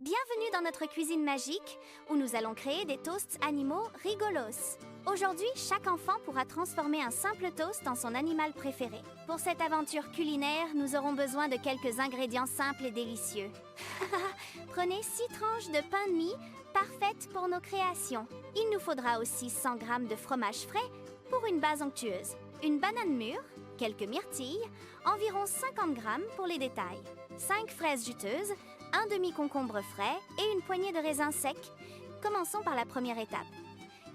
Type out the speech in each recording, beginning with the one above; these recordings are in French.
Bienvenue dans notre cuisine magique, où nous allons créer des toasts animaux rigolos. Aujourd'hui, chaque enfant pourra transformer un simple toast en son animal préféré. Pour cette aventure culinaire, nous aurons besoin de quelques ingrédients simples et délicieux. Prenez 6 tranches de pain de mie, parfaites pour nos créations. Il nous faudra aussi 100 g de fromage frais pour une base onctueuse, une banane mûre, quelques myrtilles, environ 50 g pour les détails, 5 fraises juteuses, un demi-concombre frais et une poignée de raisins secs. Commençons par la première étape.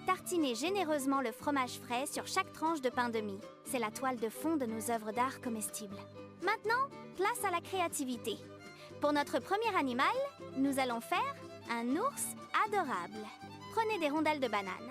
Tartinez généreusement le fromage frais sur chaque tranche de pain de mie. C'est la toile de fond de nos œuvres d'art comestibles. Maintenant, place à la créativité. Pour notre premier animal, nous allons faire un ours adorable. Prenez des rondelles de banane.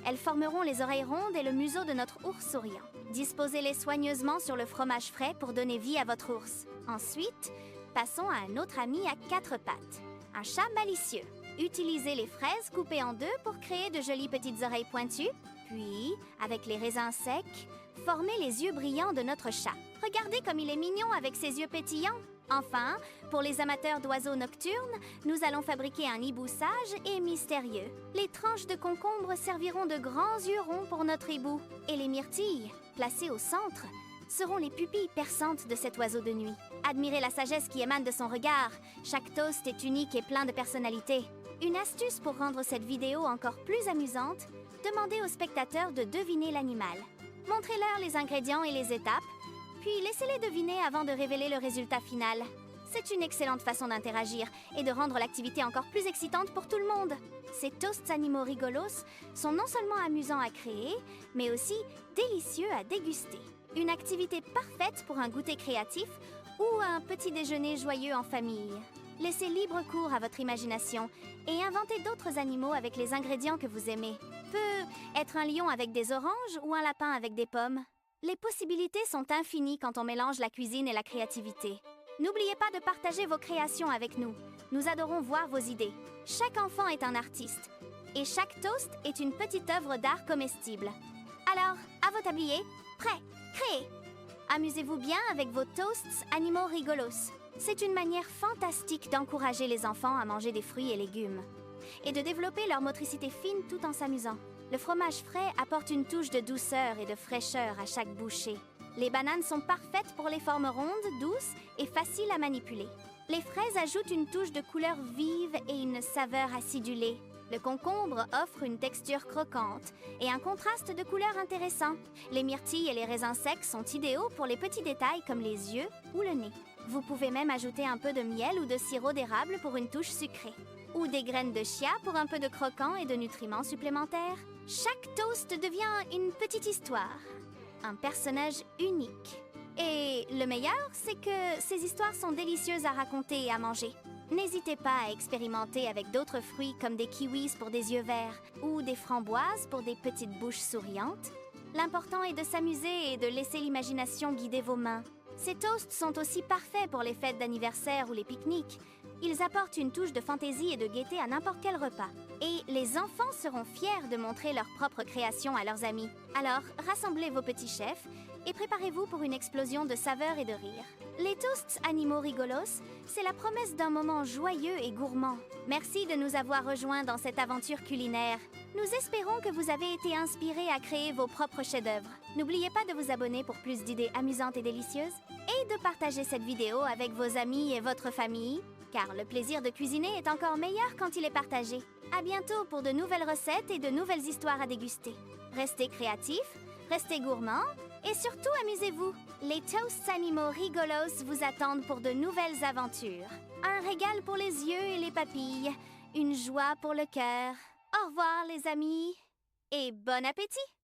Elles formeront les oreilles rondes et le museau de notre ours souriant. Disposez-les soigneusement sur le fromage frais pour donner vie à votre ours. Ensuite, passons à un autre ami à 4 pattes, un chat malicieux. Utilisez les fraises coupées en deux pour créer de jolies petites oreilles pointues. Puis, avec les raisins secs, formez les yeux brillants de notre chat. Regardez comme il est mignon avec ses yeux pétillants. Enfin, pour les amateurs d'oiseaux nocturnes, nous allons fabriquer un hibou sage et mystérieux. Les tranches de concombre serviront de grands yeux ronds pour notre hibou. Et les myrtilles, placées au centre, seront les pupilles perçantes de cet oiseau de nuit. Admirez la sagesse qui émane de son regard. Chaque toast est unique et plein de personnalité. Une astuce pour rendre cette vidéo encore plus amusante, demandez aux spectateurs de deviner l'animal. Montrez-leur les ingrédients et les étapes, puis laissez-les deviner avant de révéler le résultat final. C'est une excellente façon d'interagir et de rendre l'activité encore plus excitante pour tout le monde. Ces toasts animaux rigolos sont non seulement amusants à créer, mais aussi délicieux à déguster. Une activité parfaite pour un goûter créatif ou un petit déjeuner joyeux en famille. Laissez libre cours à votre imagination et inventez d'autres animaux avec les ingrédients que vous aimez. Peut être un lion avec des oranges ou un lapin avec des pommes. Les possibilités sont infinies quand on mélange la cuisine et la créativité. N'oubliez pas de partager vos créations avec nous. Nous adorons voir vos idées. Chaque enfant est un artiste et chaque toast est une petite œuvre d'art comestible. Alors, à vos tabliers, prêts, créez! Amusez-vous bien avec vos toasts animaux rigolos. C'est une manière fantastique d'encourager les enfants à manger des fruits et légumes et de développer leur motricité fine tout en s'amusant. Le fromage frais apporte une touche de douceur et de fraîcheur à chaque bouchée. Les bananes sont parfaites pour les formes rondes, douces et faciles à manipuler. Les fraises ajoutent une touche de couleur vive et une saveur acidulée. Le concombre offre une texture croquante et un contraste de couleurs intéressant. Les myrtilles et les raisins secs sont idéaux pour les petits détails comme les yeux ou le nez. Vous pouvez même ajouter un peu de miel ou de sirop d'érable pour une touche sucrée. Ou des graines de chia pour un peu de croquant et de nutriments supplémentaires. Chaque toast devient une petite histoire, un personnage unique. Et le meilleur, c'est que ces histoires sont délicieuses à raconter et à manger. N'hésitez pas à expérimenter avec d'autres fruits comme des kiwis pour des yeux verts ou des framboises pour des petites bouches souriantes. L'important est de s'amuser et de laisser l'imagination guider vos mains. Ces toasts sont aussi parfaits pour les fêtes d'anniversaire ou les pique-niques. Ils apportent une touche de fantaisie et de gaieté à n'importe quel repas. Et les enfants seront fiers de montrer leur propre création à leurs amis. Alors, rassemblez vos petits chefs et préparez-vous pour une explosion de saveurs et de rire. Les toasts animaux rigolos, c'est la promesse d'un moment joyeux et gourmand. Merci de nous avoir rejoints dans cette aventure culinaire. Nous espérons que vous avez été inspirés à créer vos propres chefs-d'œuvre. N'oubliez pas de vous abonner pour plus d'idées amusantes et délicieuses et de partager cette vidéo avec vos amis et votre famille, car le plaisir de cuisiner est encore meilleur quand il est partagé. À bientôt pour de nouvelles recettes et de nouvelles histoires à déguster. Restez créatifs, restez gourmands et surtout amusez-vous. Les toasts animaux rigolos vous attendent pour de nouvelles aventures. Un régal pour les yeux et les papilles, une joie pour le cœur. Au revoir les amis et bon appétit!